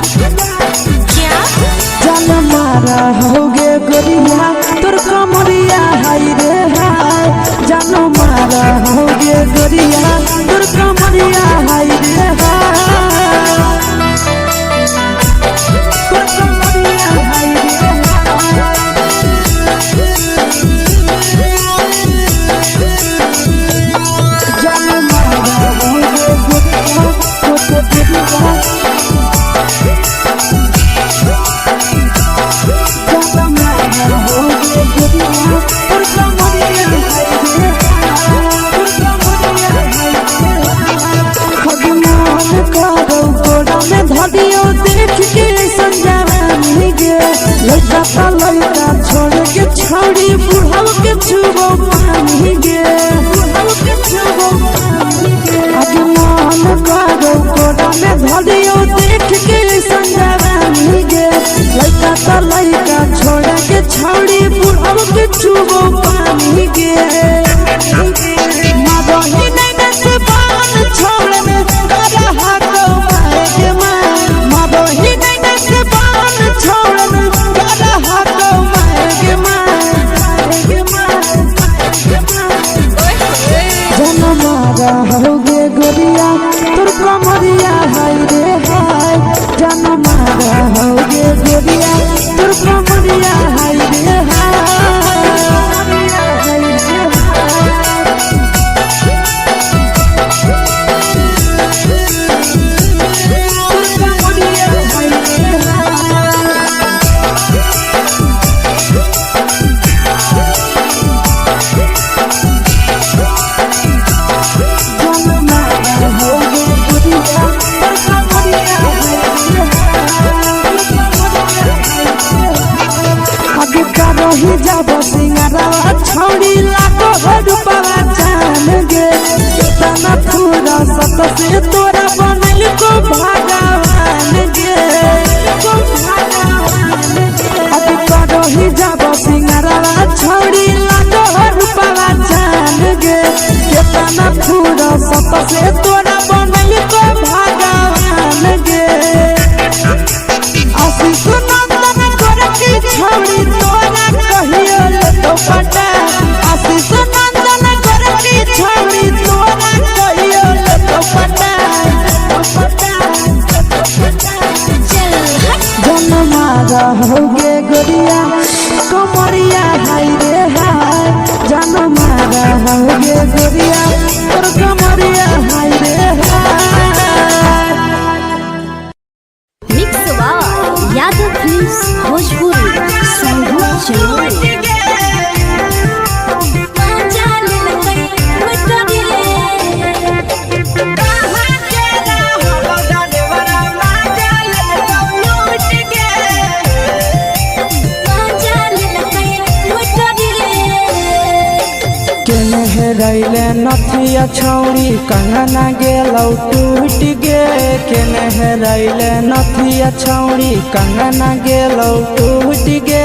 क्या जान मारा होगे गोरिया तोर कमरिया हाय रे हाय। जान मारा होगे गोरिया तोर कमरिया हाय रे हाय। तोर कमरिया हाय रे हाय। जान मारा होगे गोरिया तोर कमरिया लड़का लड़का छोड़ के छौड़ी बुढ़ाव के छुबो पानी गे। मन करो कोड़ा में धरियो देख के संजवानी गे। लड़का लड़का छोड़ के छौड़ी बुढ़ाव के छुबो पानी गे। माधोही नैना से बान छोड़ में करा हाथो माए गे माँ। माधोही नैना से बान छोड़ में करा हाथो माए गे माँ। जन मारा होगे गोरिया तोर कमरिया हाय रे हाय। जन मारा होगे गोरिया तोर कमरिया हाय रे हाय। जब सिंगारवा छौड़ी लाखो रुपवा जान गे। तना पूरा सत से तोरा बनल को भगवान गे। अति करही जब सिंगारवा छौड़ी लाखो रुपवा जान गे। तना पूरा सत से तोरा बनल को भगवान गे। आशीष नंदन करती छौड़ी तोरा कहियो तो पटा। आशीष नंदन करती छौड़ी तोरा कहियो तो पटा। जन मारा होगे गोरिया कमरिया हाय रे हाय। जन मारा होगे गोरिया तोर कमरिया हाय रे हाय। मिक्स यादव फिल्म्स भोजपुरी संगीत चैनल। रैले नथिया छौड़ी कंगना गेलौ टूट गे। केने रैले नथिया छौड़ी कंगना गेलौ टूट गे।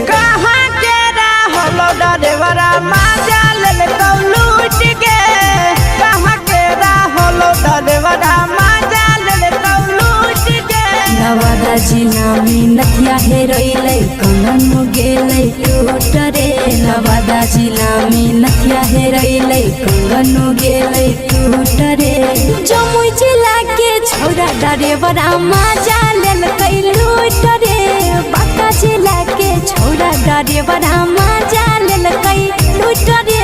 कहाँ के रहलो डरेवरा माजा लेलकौ लूट गे। कहाँ के रहलो डरेवरा माजा लेलकौ लूट गे। नवादा जिला में नथिया हेरोइले कंगन गेलै टूट रे। नवादा जिला में नथिया हेरोइले कंगन गेलै टूट रे। जमुई जिला के छौड़ा डरेवरा माजा लेलकै लूट रे। बांका जिला के छौड़ा डरेवरा माजा लेलकै लूट रे।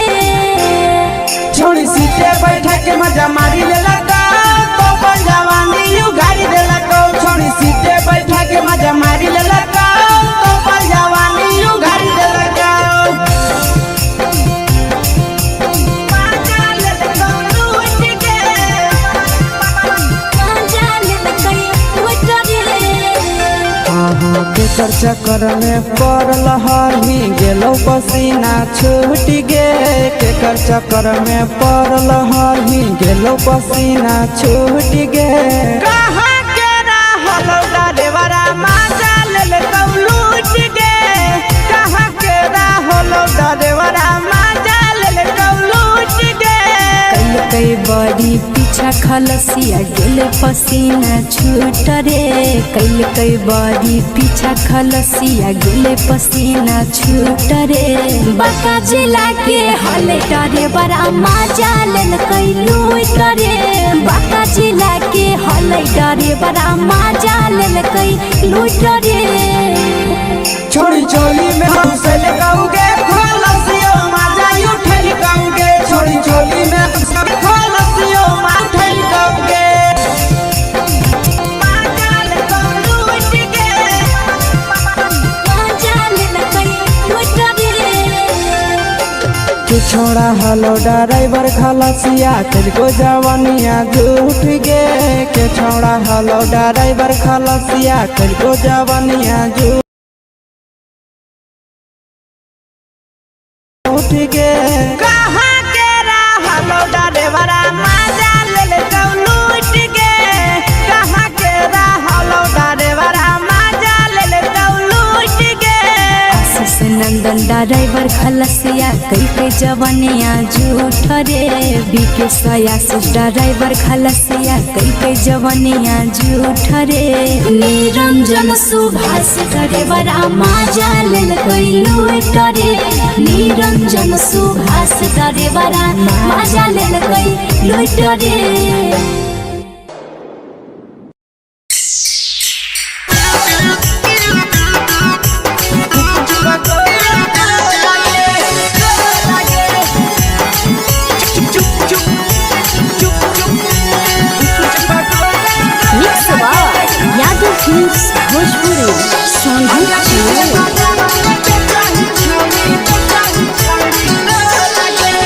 छोड़ी सीटे बैठा के मजा मारी लेलकौ तो जवानी यू गाड़ी देलकौ। छोड़ी सीटे बैठा के मजा मारी लेलकौ तो जवानी यू गाड़ी देलकौ। केकर चक्कर में पड़ल हरही गेलौ पसीना छूट गे। केकर चक्कर में पड़ल हरही गेलौ पसीना छूट गे। कहाँ के रहलो डरेवरा माजा लेलकौ लूट गे। कहाँ के रहलो डरेवरा माजा लेलकौ लूट गे। कई बड़ी पीछा खलसिया गेले पसीना छूट रे कैल कई बारी पीछा खलसिया गेले पसीना छूट रे बाका जिला के हले डरे बड़ा मजा लेल कैलू करे बाका जिला के हले डरे बड़ा मजा लेल कैलू करे छोड़ी चोली में हमसे लगाओगे खलसियो मजा उठे लगाओगे छोड़ी चोली में हमसे खलसियो मजा लगाओगे के छोड़ा हलो ड्राइवर खलसिया तेरे जवानिया झूठ गे के छोड़ा हलो ड्राइवर खलसिया तेरे जवानिया झूठ गे कहाँ के हलो ड्राइवर मजा ले लूट गे कहाँ के हलो ड्राइवर मजा ले लूट गे नंदन ड्राइवर खलसिया कई के जवानिया झूठ रे बीके सयास ड्राइवर खलसिया कई के जवानिया झूठ रे निरंजन सुभाष ड्राइवर मजा लेल कैलू रे निरंजन सुभाष ड्राइवर मजा लेल कैलू रे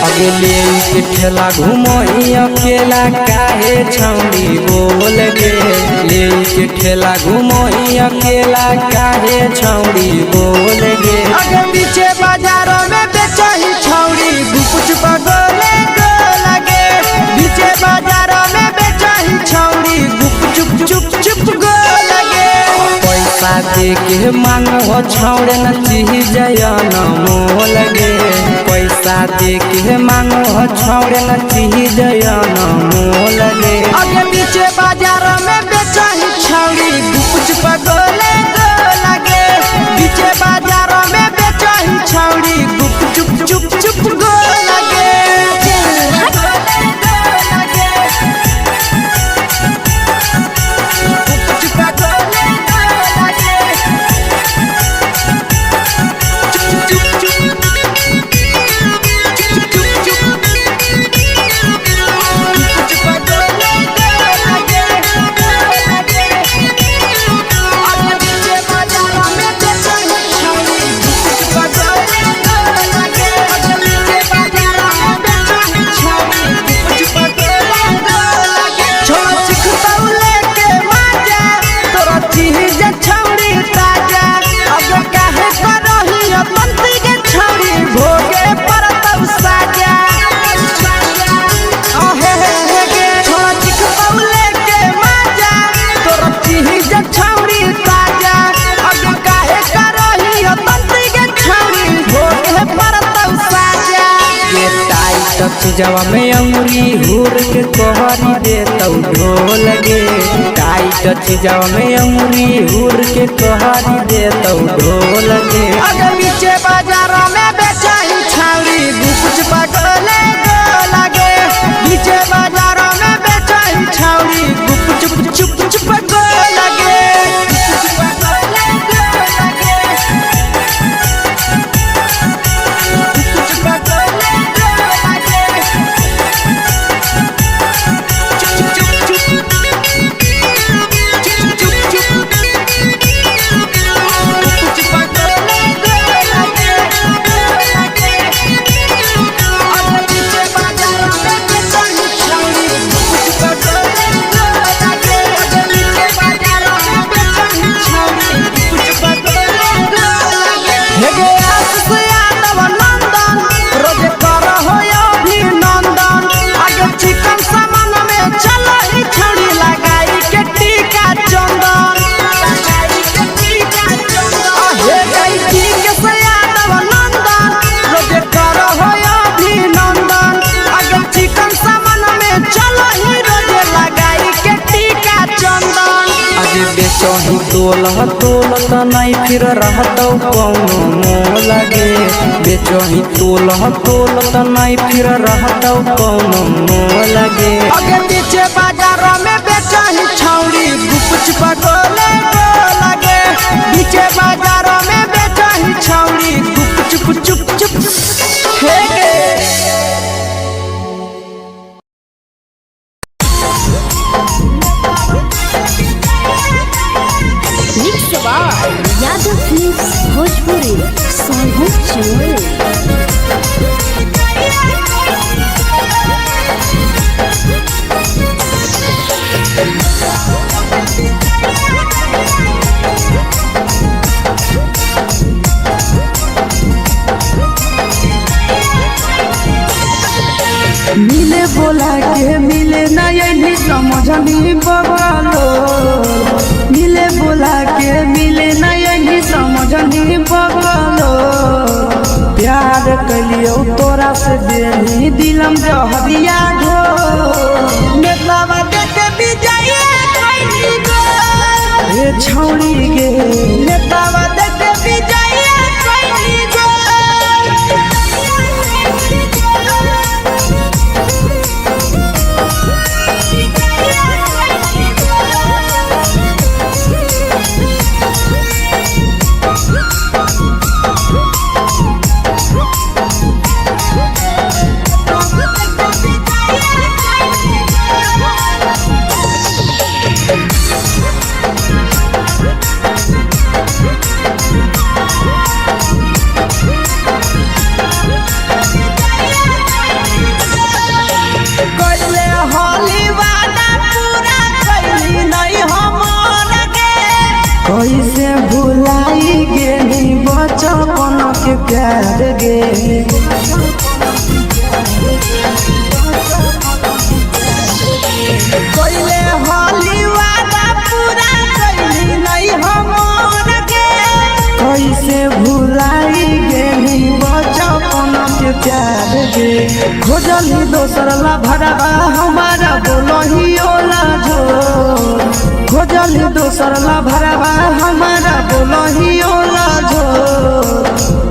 अगले के ठेला घूमो अकेला काहे छौड़ी बोल गे ले के ठेला घूमो अकेला काहे छौड़ी बोल गे अगे पीछे बाजारों में बेचही छौड़ी गुपुच पगोले गो लगे पीछे बाजारों में बेचही छौड़ी गुप चुप चुप गो लगे पैसा दे के मांगो छौड़े न चीज न मोल गे पैसा दे के मांगो छौड़े न चीज न मोल गे अगे पीछे बाजार में बेचही छौड़ी गुपुच पगोले गो लगे पीछे बाजार में बेचही छौड़ी गुप चुप गो लगे जवा में अंगुरी हुर के कोहरी दे तौ ढोल गे टाइट जवा में अंगुरी हुर के कोहरी दे तौ ढोल गे अगे पीछे बाजारों में बेचही छौड़ी गुपुच पगोले गो लगे पीछे बाजारों में बेचही छौड़ी गुप चुप गो लगे तोलह तोलत नहीं फिर रहतौ कौनो मोह लगे बेचही तोलह तोलत नहीं फिर रहतौ कौनो मोह लगे अगे पीछे बाजारों में बेचही छौड़ी गुपच पगोले लगे पीछे बाजारों में बेचही छौड़ी गुपचुप चुप चुप हे यादव फिल्म्स भोजपुरी सोनू चमोली। मिले बोला के मिले नहीं समझनी बगलो मिले बोला के मिले नहीं समझनी बगलो प्यार कलियो तोरा से देनी दिलम जहरिया घो नेतावा देखे विजय कोई गो ए छौड़ी गे नेतावा देखे विजय कोई गो कैसे भुलाई गेली बचपन के प्यार गे कैले होली वादा पूरा कैली नहीं हमर गे कैसे भुलाई गेली बचपन के प्यार गे खोजली दोसर ला भरवा हमारा बोलही ओला जो खोजली दोसर ला भरवा हमारा बोलही ओला जो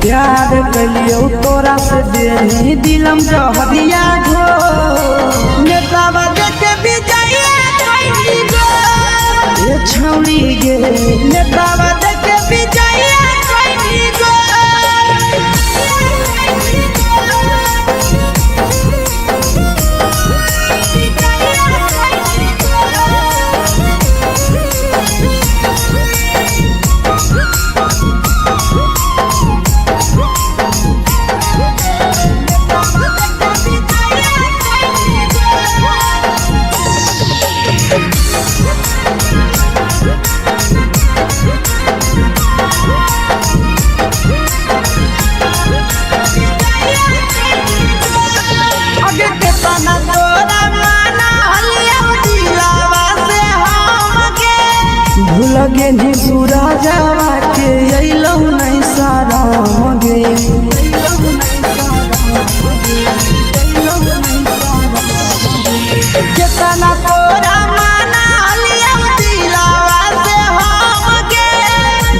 प्यार कलियो तोरा से देनी दिलम जहरिया घो नेतावा देखे विजय कोई गो ए छौड़ी गे नेतावा देखे विजय कोई गो लगे नी सूरा जावा के अइलौ नहीं सारा गे केतना तोरा माना लिया दिलावा से हम गे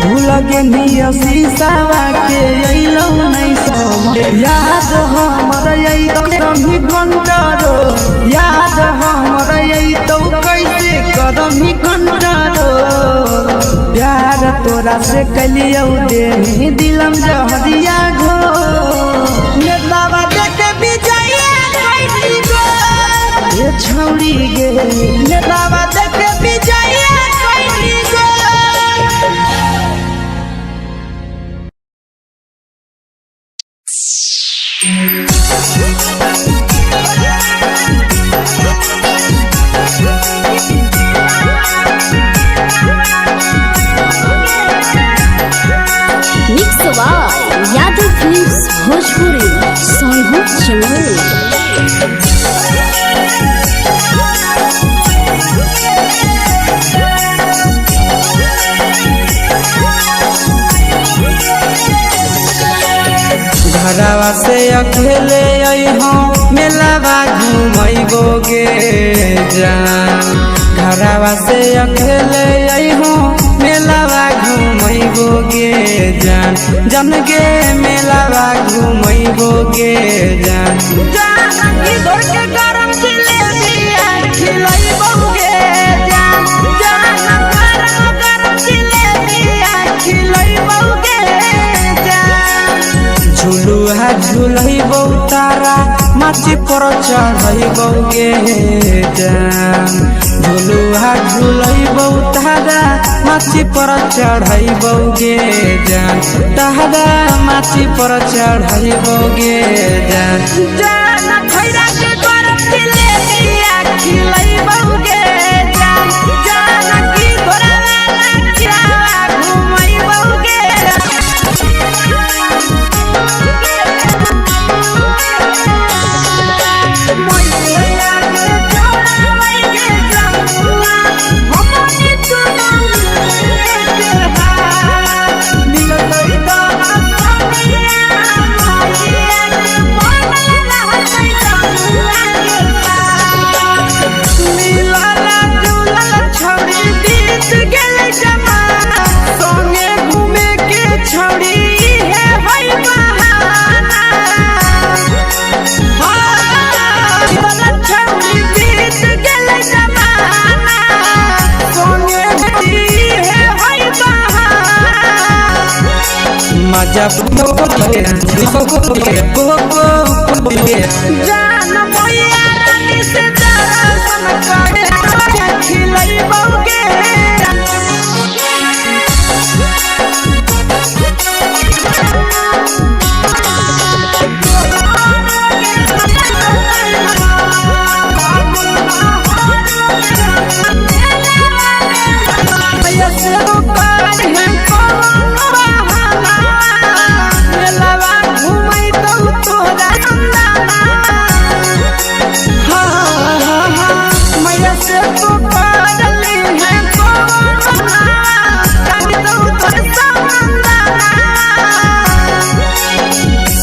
भूल गे नी शीशावा के अइलौ नहीं सारा याद हमर यही कदमी घंटारो याद हमर यही तो कैसे कदमी घंटारो प्यार तोरा से कलियो देनी दिलम जहरिया घो नेतावा देखे विजय कोई गो ए छौड़ी गे नेतावा देखे विजय कोई गो यादव फिल्म्स भोजपुरी सोनू चमोली। घरवा से अकेले अइहो मेलावा घुमैबो गे जान घरवा से अकेले अइहो मेलावा घूमैबो गे जान जन गे मेलावा घूमैबो गे जान जानकी घर के गरम जिलेबिया खिलैबो गे जान गरम जिलेबिया खिलैबो गे जान झुलुहा झुलैबो तारा माची पर चढ़ैबो गे जान झुलुहा झुलैबो तारा माची पर चढ़ैबो गे जान तारा माची पर चढ़ैबो गे जान जान खैरा के गरम जिलेबिया खिलैबो गे जान जानकी घरवाला खिलावा घुमैबो गे मजा जान मोया रानी से दर्शन करे खिलैबो गे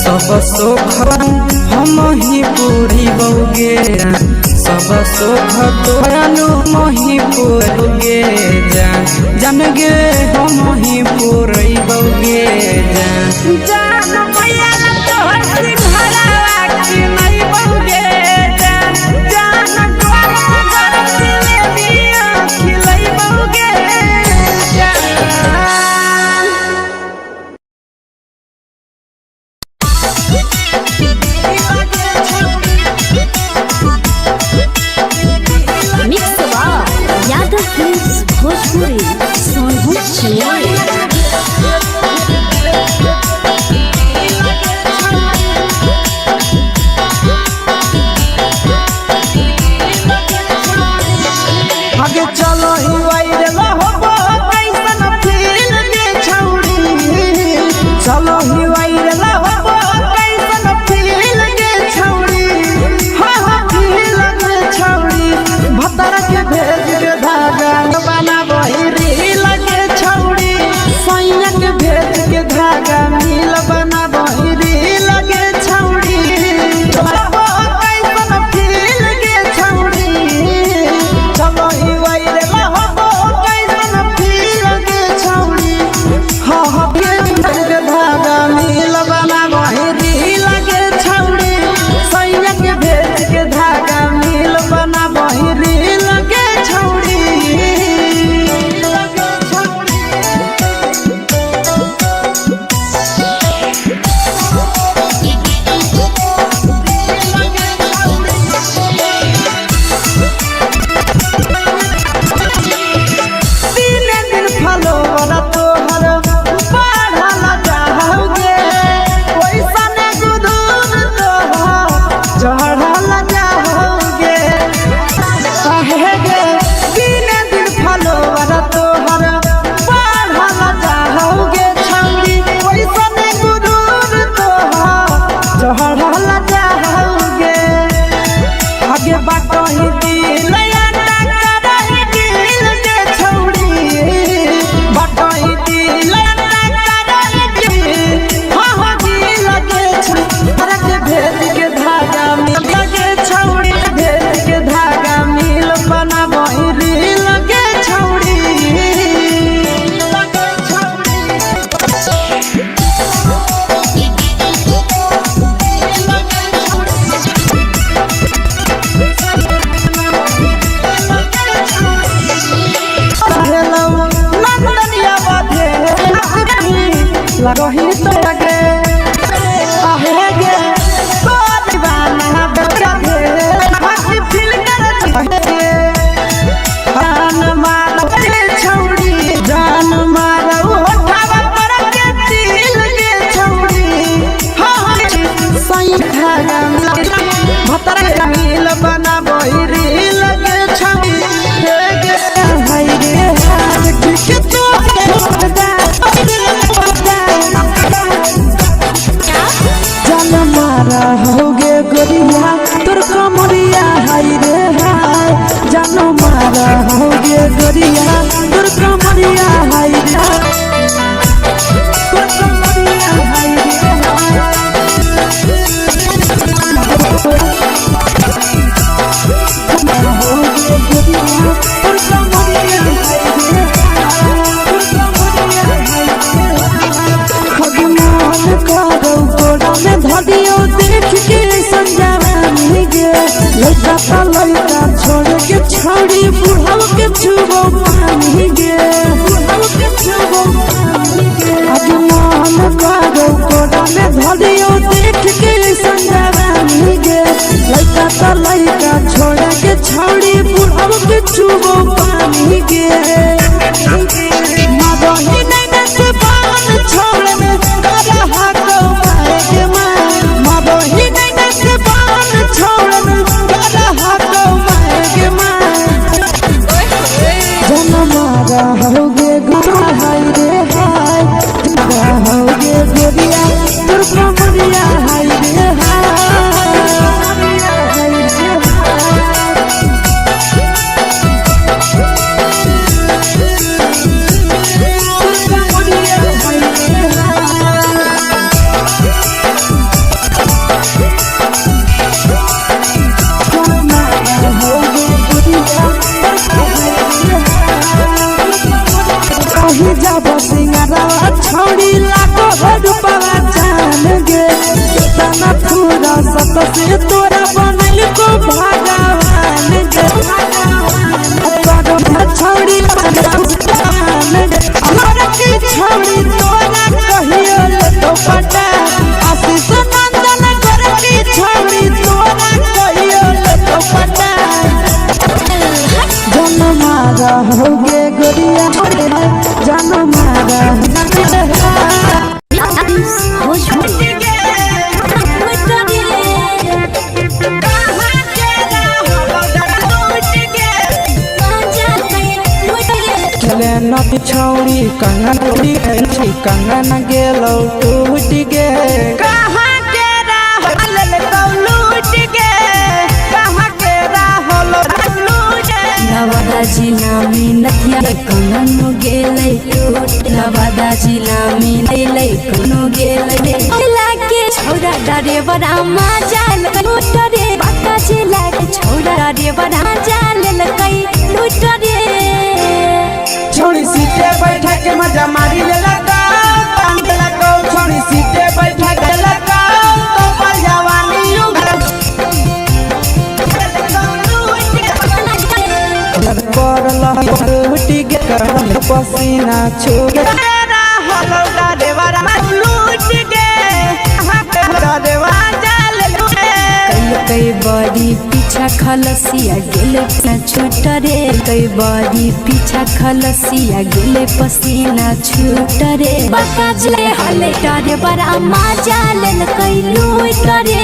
सब सुख हम ही पूरी बौगे सब सुख तोरानु मोही पूरोगे जान गे हम ही पूरी बौगे जान मैया तोहर सिंहरावा की नहीं बौगे जान गरम जिलेबिया खिलैबो गे यादव फिल्म्स भोजपुरी सोनू लगही तो लगे आहे गे तो दीवाना बेचा दे हंसी फील कर जान मारो छौड़ी जान मारो उठावा पर के दिल के छौड़ी हां सही धागा भतर रील बनाबो रील के छौड़ी हे गे हाय रे हाथ के तो जान मारा होगे गोरिया तोर कमरिया हाय रे हाय जान मारा होगे गोरिया तोर कमरिया हाय रे तोर कमरिया हाय रे होगे गोरिया तोर कमरिया हाय रे गोड़ा में धदियो देख के संजानी गे लड़का का लड़का छोड़ के छौड़ी बुढ़ाव के छुबो पानी गे बुढ़ाव के छुबो पानी गे आज मन करो गोड़ा में धदियो देख के संजानी गे लड़का का लड़का छोड़ के छौड़ी बुढ़ाव के छुबो पानी गे मदही नहीं से पान छोड़ में होगे गुना हाय रे हाय होगे गोरिया तोर कमरिया हाय रे छौड़ी लाखो रुपवा जान गे तना पूरा सत से तोरा बनल को भगवान गे छौड़ी हमरा की छौड़ी तोरा कहियो तो पटा आशीष नंदन कर की छौड़ी तोरा कहियो तो पटा जन मारा होगे गोरिया जन मारा नदी छौड़ी कंगन टूटी गई कंगन गेलो टूट गे कहां के राहल लूट गे कहां के राहल लूट नवादा जिला में नथिया कंगन गेले टूट नवादा जिला में लेले कंगन गेले लागे छोड़ा डरे बड़ा मजाल लूट रे बाका जिला के छोड़ा डरे बड़ा जाल लकई लूट रे छोड़ी सीटे बैठा के मजा मारी ले लगा टांग लगा छोड़ी सीटे बैठा के लगा तो पल जवानी पर लहटी के करम पसीना छूट तेरा हलो देवरा लूट गे देवा जाल कई बड़ी पीछा खलसिया गेले छूट रे कई बड़ी पीछा खलसिया गेले पसीना छूट रे बाका जले हले डरे बड़ा मजा ले कई लूट रे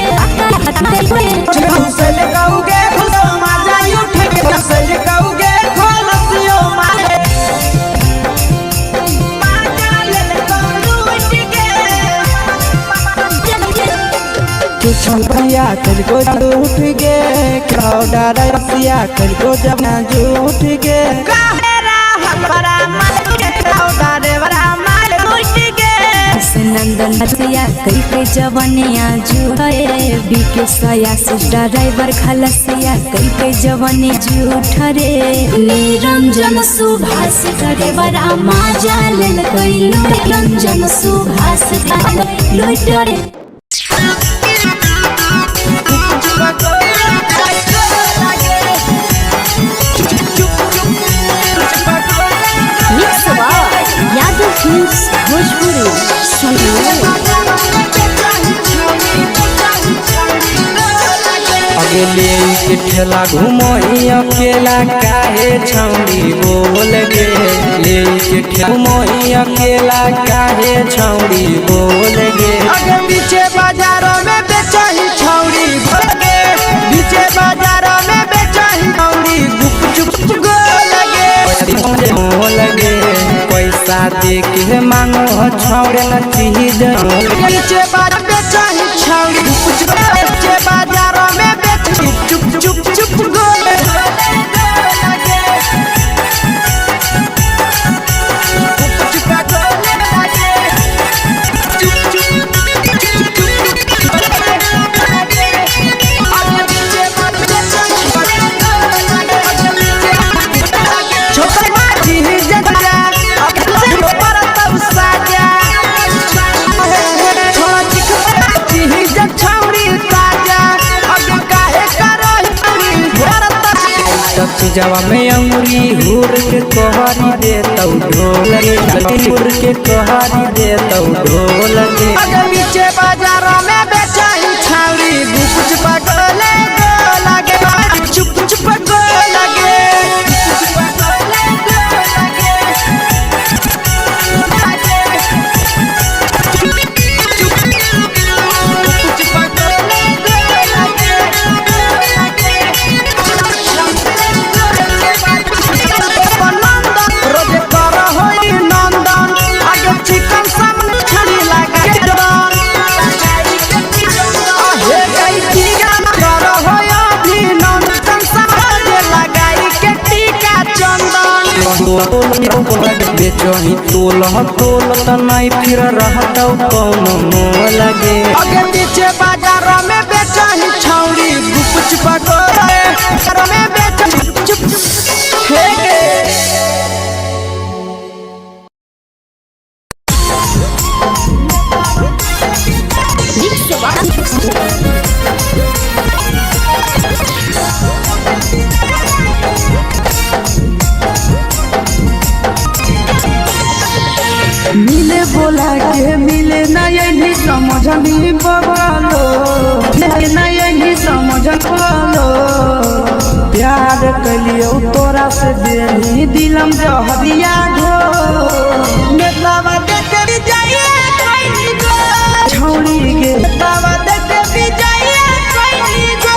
से लगाओगे खुशो मजा उठ के से लगाओगे खलसियो मारे मजा ले लूट के चल भैया कल को उठ गे क्राउडा रसिया कल को जब ना झूठ गे काहेरा हमारा माल के क्राउडा रे बड़ा माल उठ गे नंदन रसिया कई के जवनिया जुड़े बीके सया से ड्राइवर खलसिया कई के जवनी झूठ रे निरंजन सुभाष करे बड़ा मजा ले कई निरंजन सुभाष लूट रे फिल्म्स भोजपुरी संगीत अगले के ठेला घुमई अकेला काहे छौड़ी बोल गे ले के ठेला घुमई अकेला काहे छौड़ी बोल गे अगे पीछे बाजारों में बेचही छौड़ी बोल गे पीछे बाजारों में बेचही छौड़ी गुप चुप गो लगे बोल गे पैसा दे के मांगो छौड़े न चीज पीछे बाजार बेचही छौड़ी गुप चुप पीछे बाजारों में बेचही चुप चुप चुप गो जवा में अंगुरी हुर के कोहरी दे तौ ढोल गे हुर के कोहरी दे तौ ढोल गे अगे पीछे बाजारों में बेचही छौड़ी गुप चुप गोले गो लगे चुप चुप गो लगे बेचही तोल तोल त नहीं फिर रहतौ कौन मोल गे अगे पीछे बाजारों में बेचही छौड़ी गुप चुप गोले बाजारों में बेचही चुप हे गे मिले बोला के मिले नहीं समझ नहीं बगलो नहीं समझ लो प्यार कलियो तोरा से देनी दिलम जहरिया घो नेतावा देख भी जाइए कोई गो छौड़ी गे नेतावा देख भी जाइए कोई गो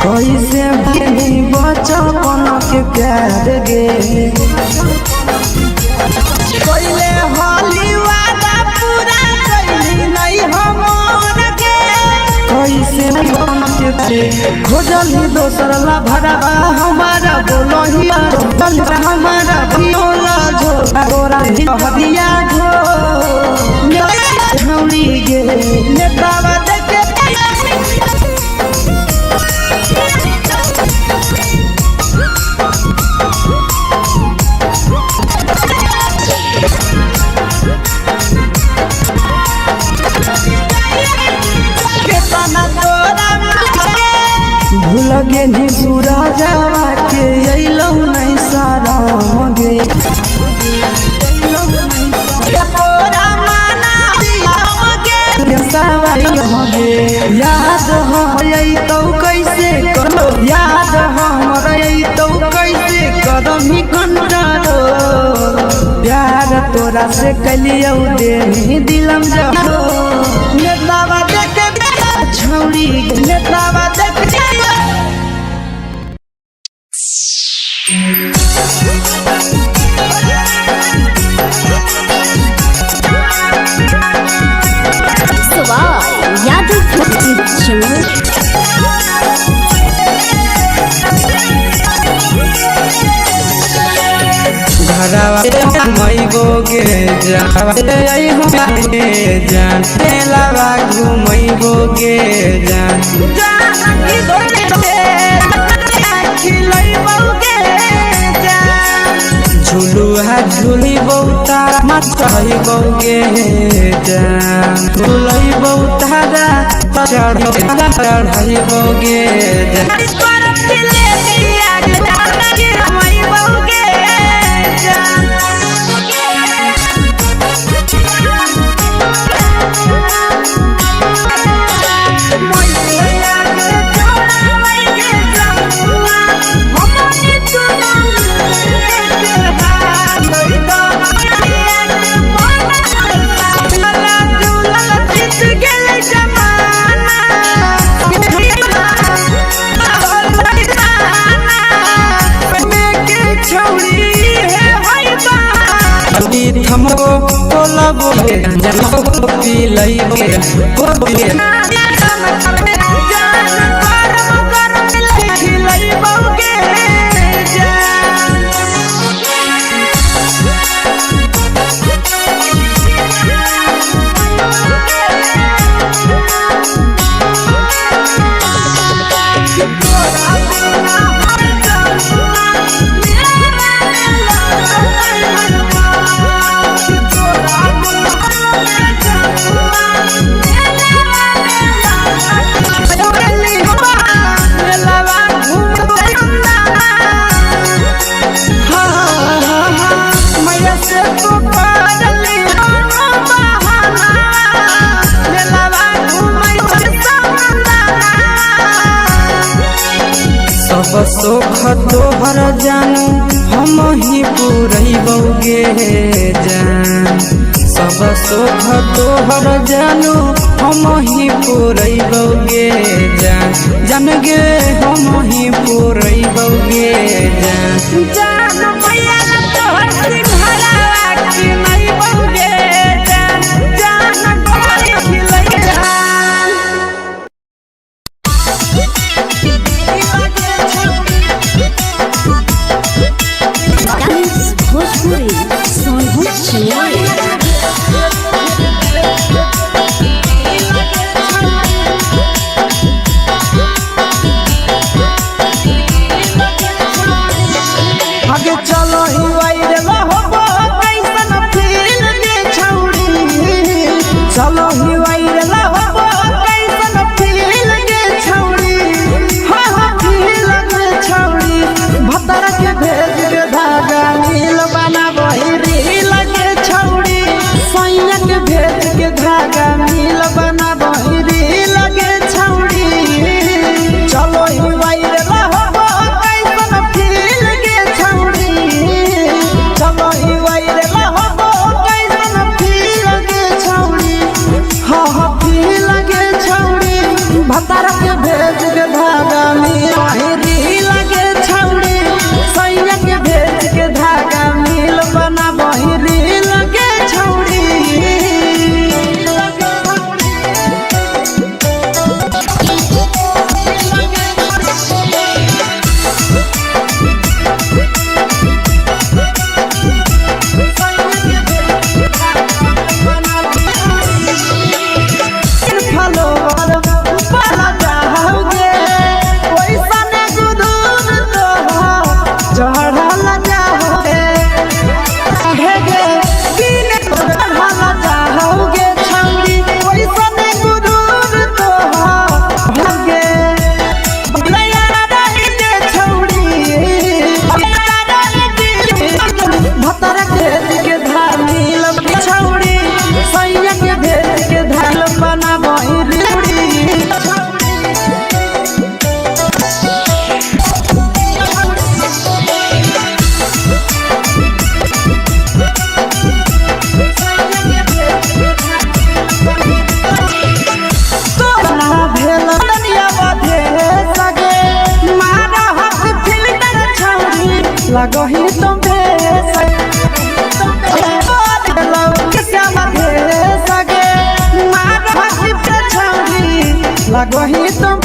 कैसे भी बचपन के प्यार गे कोइले होली वादा पूरा कइली नहीं हमर के कैसे बन के खोजल ही दोसर ला भरवा हमारा बोलो ही हमारा भोला झो तोरा हदिया घो छौड़ी गे नेतावा देख भूल गे नी पूरा जावा के अइलौ नहीं सारा मगे पूरा माना सवाई मगे याद हम तो कैसे करो याद हम तो कैसे करो मी कंटारो प्यार तोरा से कलियो दे दिलम जहो नेतावा देख छौड़ी नेतावा देख यादव घरवा मई गोगे जावा जान लावा घुमई गोगे बौगे जान जानकी धोले खिलई बौगे जान झुलुआ झुली बहुता मचाई बौगे जान झुलई बहुता चढ़ाई बौगे जान हमको बोला बोले जानो पी लई बोले सब सुख तोहर जानू हम ही पूरई बौगे जान सब सुख तोहर जानू हम ही पूरई बौगे जान जान गे हम ही पूरई बौगे जान जान मैया तोहर सिंघरावा की नहीं बौगे जान जान गोरी खिलई जान आगे चलो ही वायरल होबो कैसन फील दे छौड़ी चलो ही वायरल होबो कैसन फील दे छौड़ी हां हां फील दे छौड़ी भतर के भेज के धागा नील बना बहिरी लगे छौड़ी सैया के भेज के धागा नील बना बहिरी लगे छौड़ी चलो ही वायरल होबो कैसन फील दे छौड़ी चलो ही वायरल होबो कैसन फील दे छौड़ी हां हां फील दे छौड़ी भतर के भेज के धागा नील बहिरी लगे छौड़ी सैया के भेज के धागा नील बना बहिरी लगे छौड़ी लगही तुम लगही तुम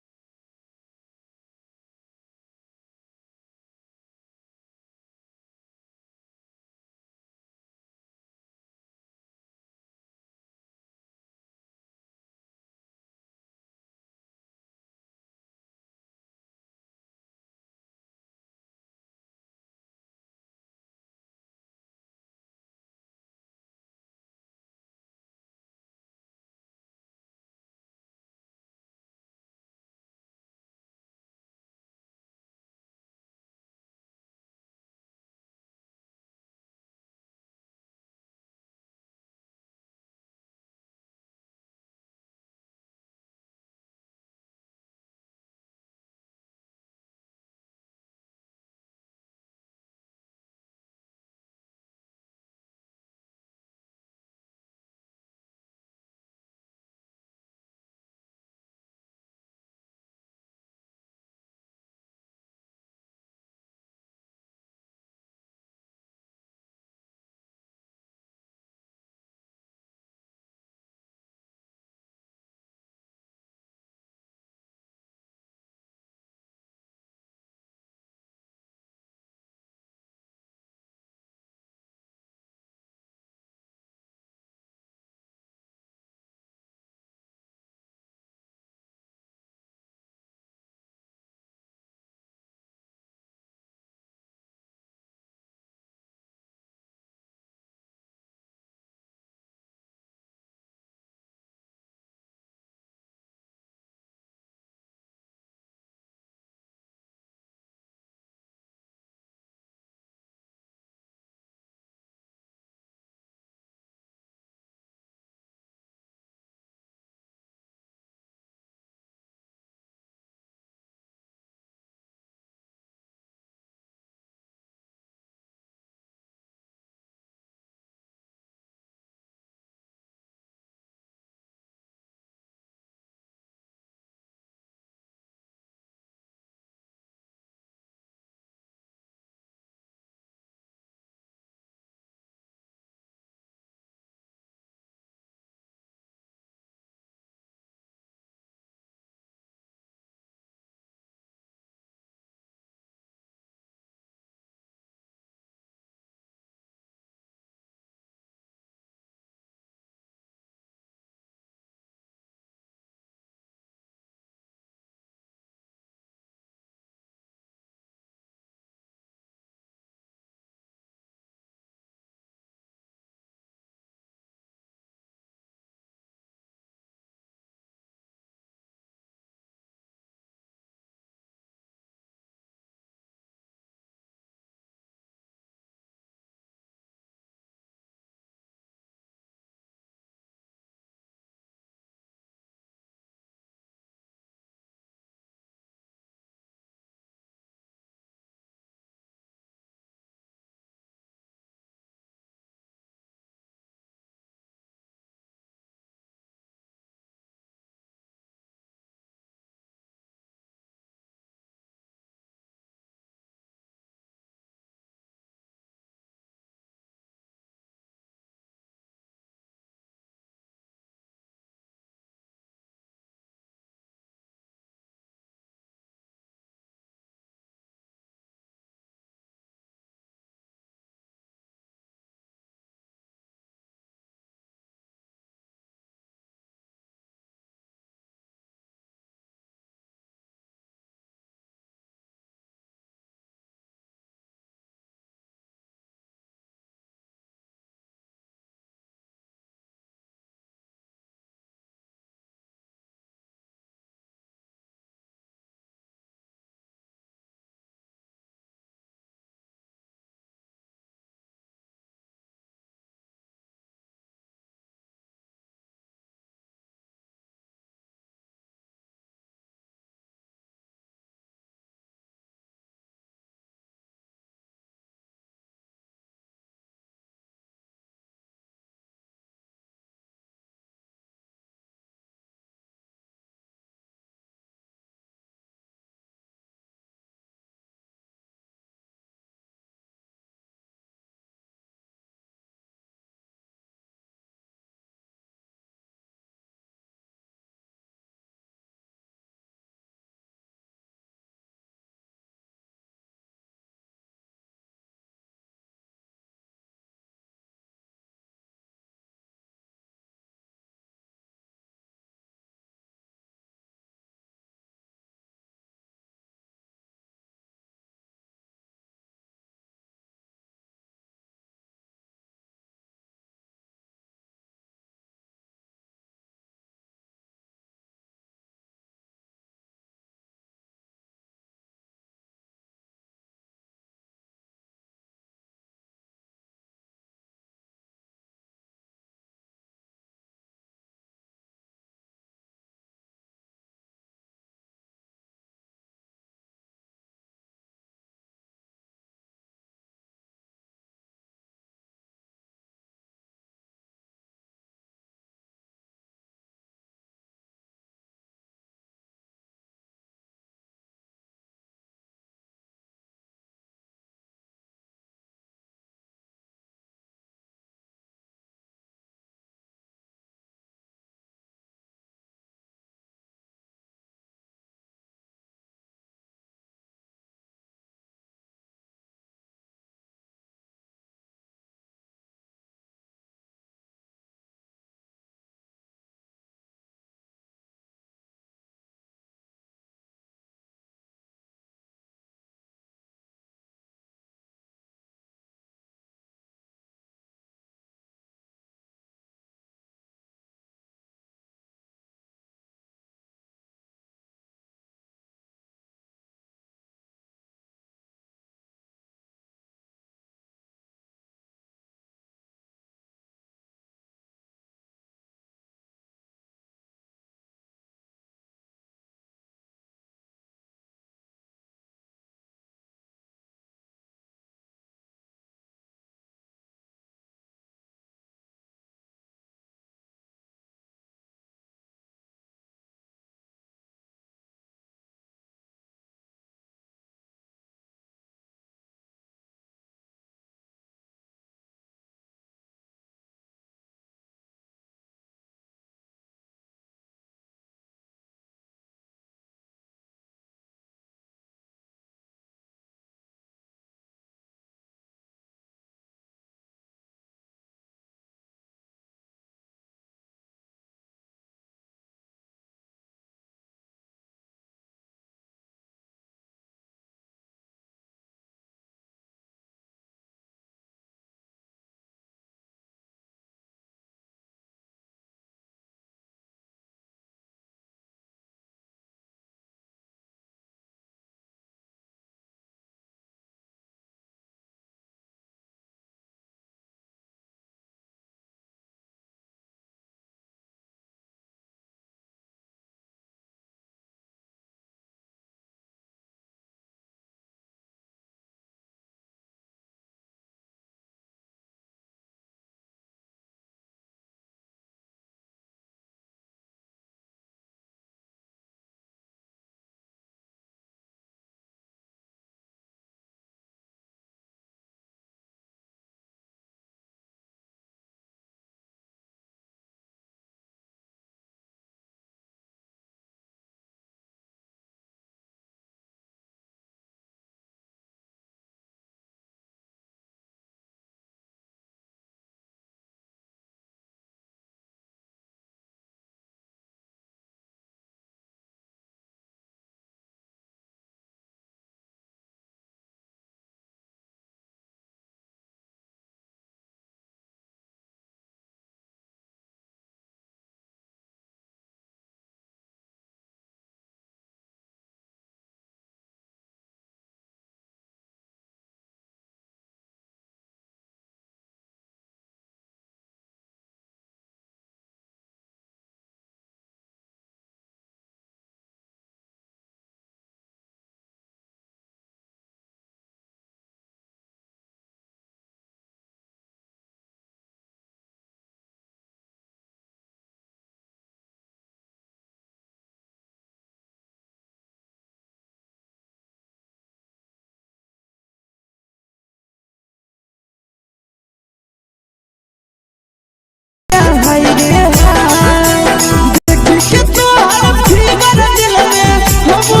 के तोहर फिगर दिल में हम हो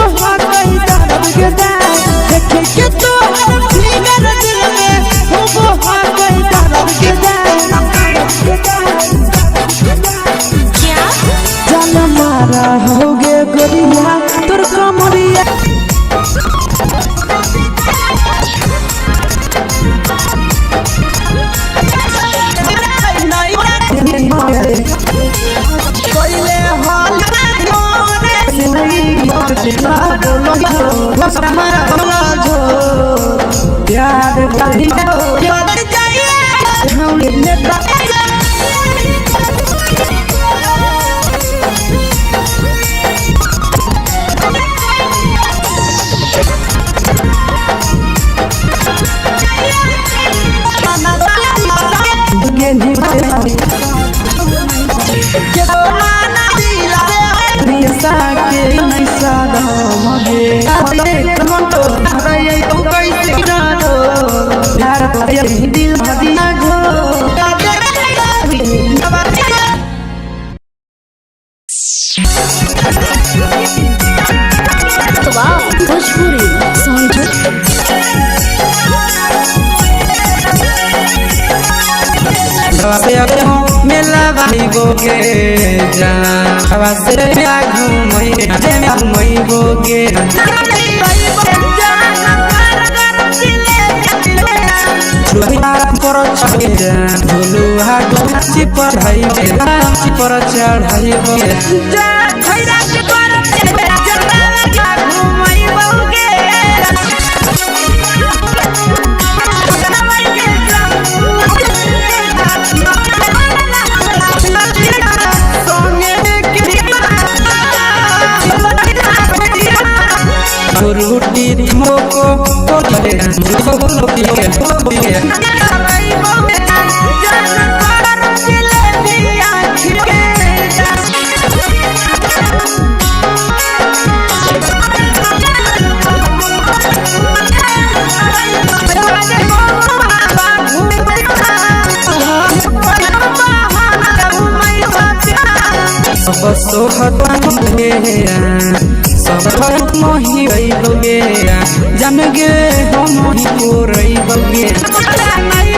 गई दर्द के दाग देख के तोहर फिगर दिल में हम हो गई दर्द के दाग जान मारा होगे गोरिया तोर कमरिया कोइले हाल प्यार दिल भदिया भोजपुरी सॉन्ग मेला भाई गोगे जावा से घूमई गोगे झुलुहा डोची पर चढ़ाई रोटी मोको सब सोहत सब मोही गई जन गे हम मोही पूरई बगे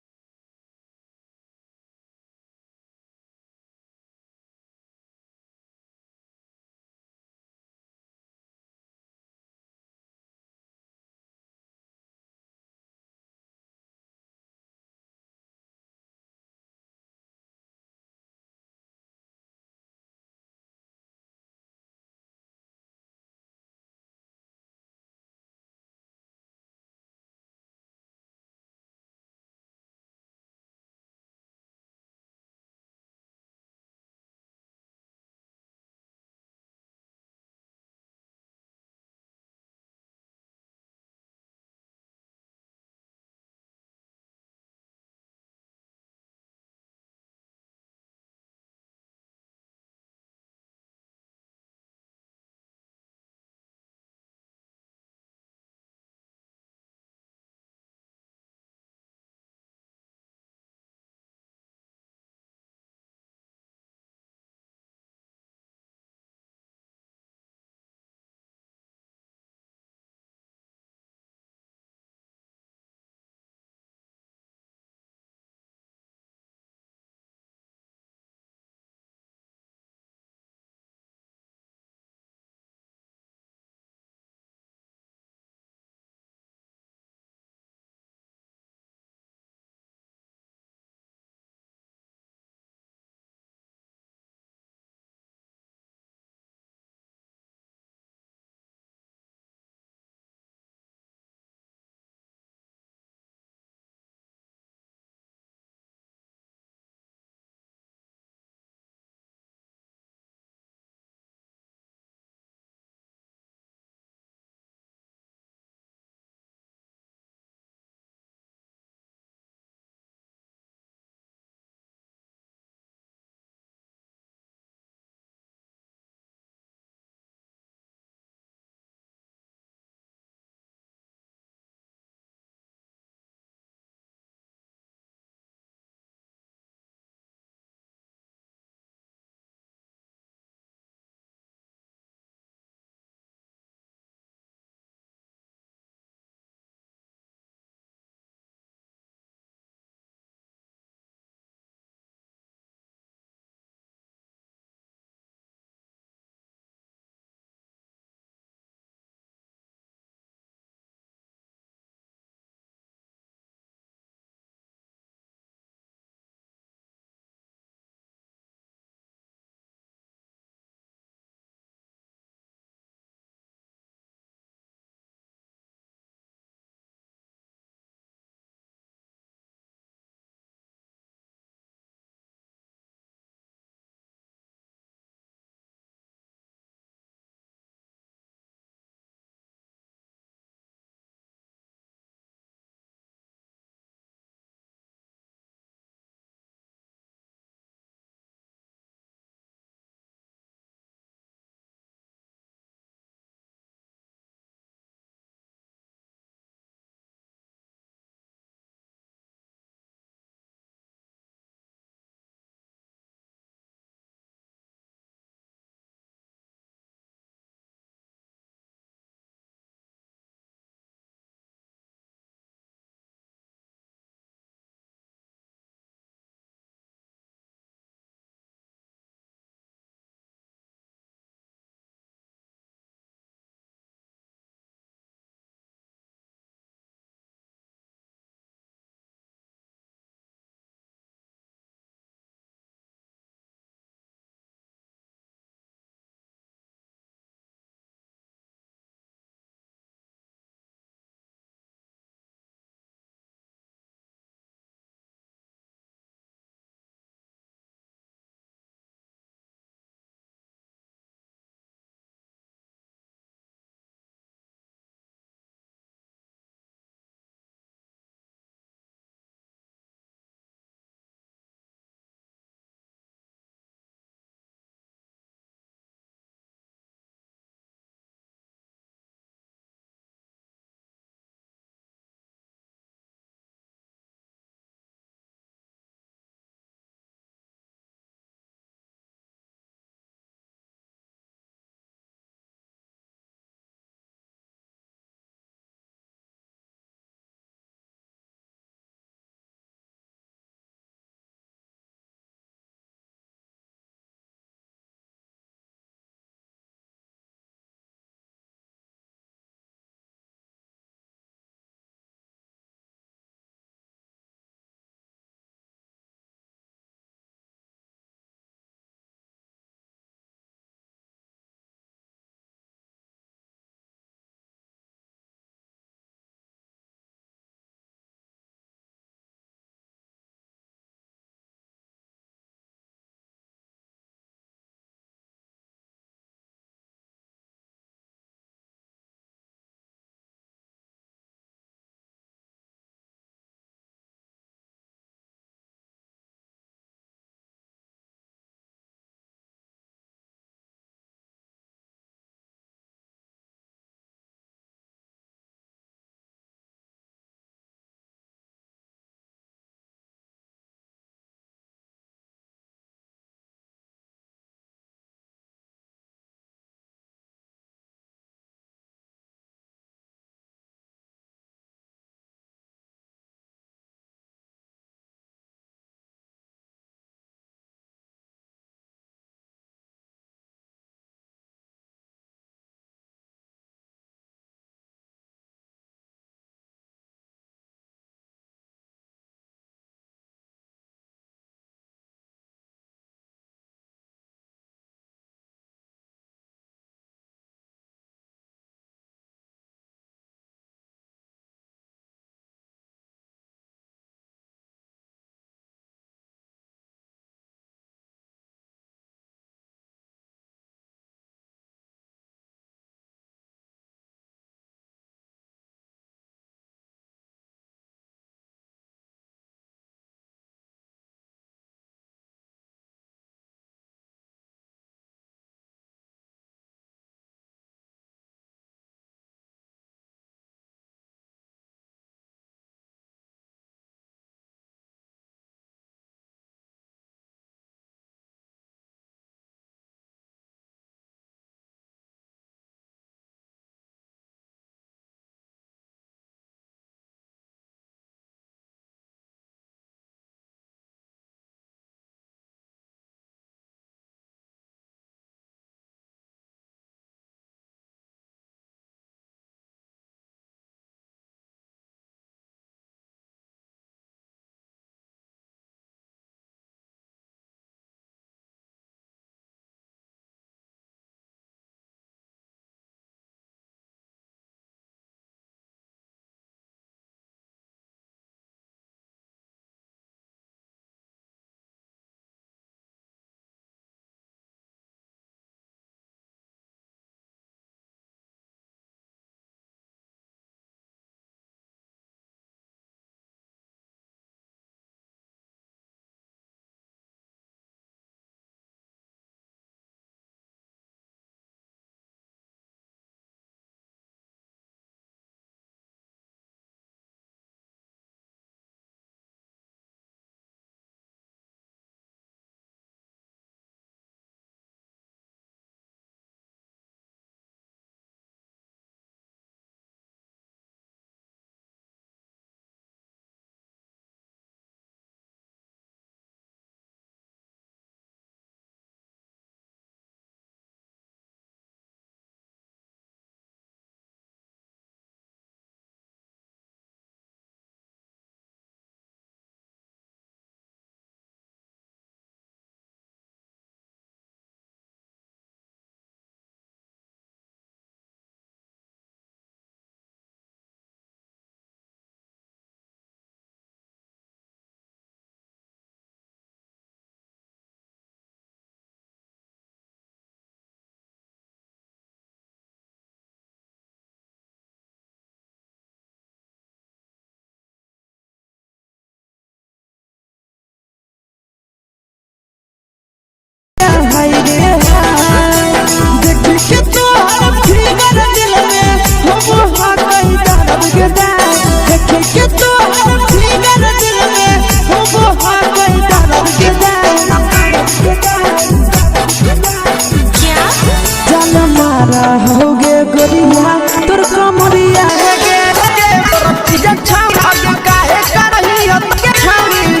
शादी काहे करही अब के छौरी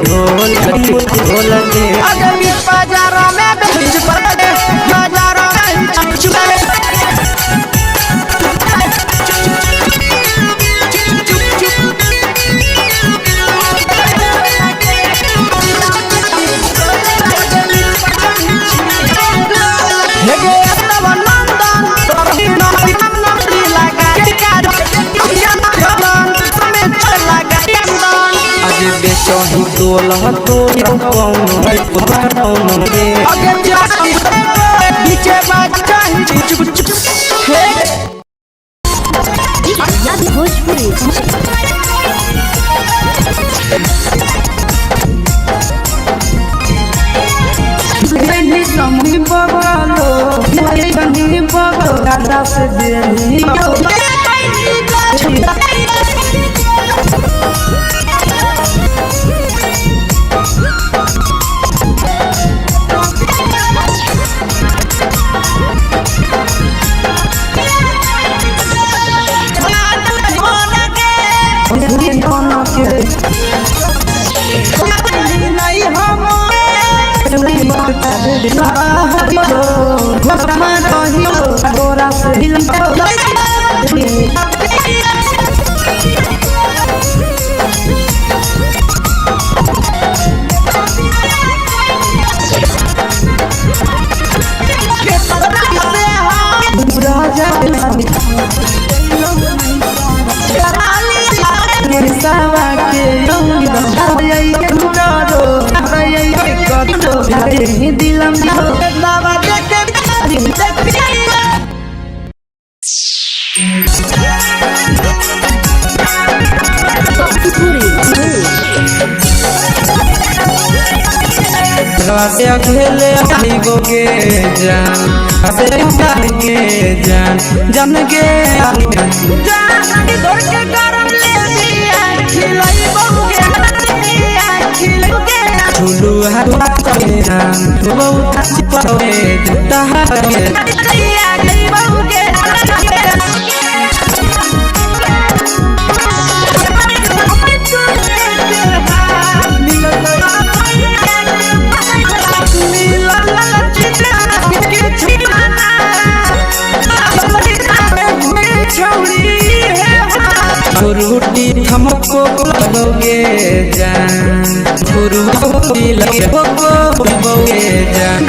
ढोल ढोल के अगे बीच बाजारों में बेच पड़े बाजारों में चुपे बेचही तोलह तो कौन के पीछे बात चाही चुप चुप भोजपुरी समूह बगलो बनी बगलो दादा से देनी गोरा से सावा के दिलम बाबा देखे रासे अकेले गो के जान रासे के जान जन के जानी दौड़ के गरम ले दिया खिलाई बहु के खिलके झुलू हवा के नाम बहुत अच्छी पड़े तहा के दिया गई बहु के रोटी हमको लगोगे जान रोटी लगोगे जान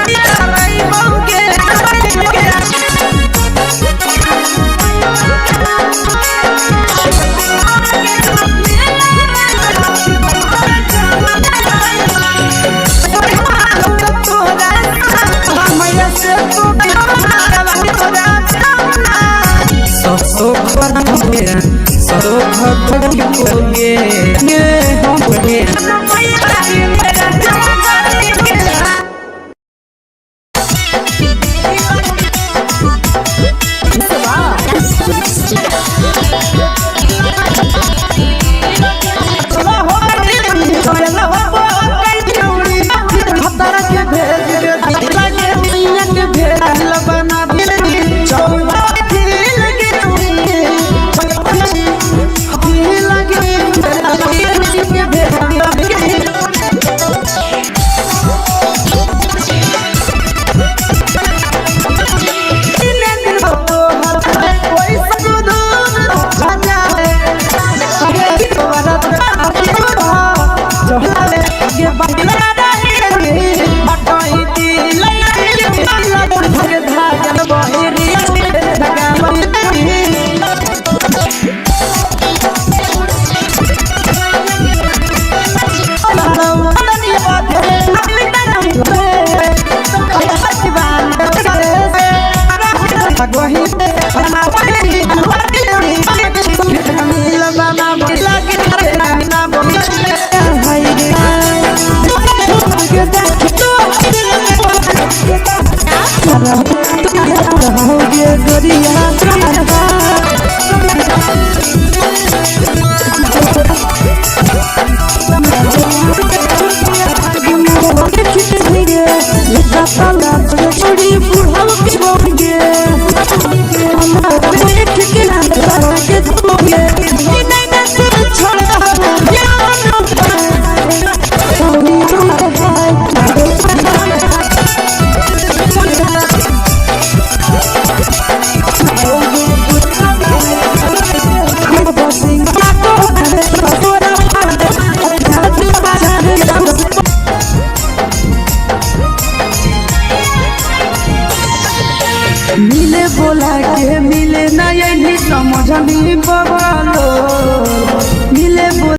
गोरिया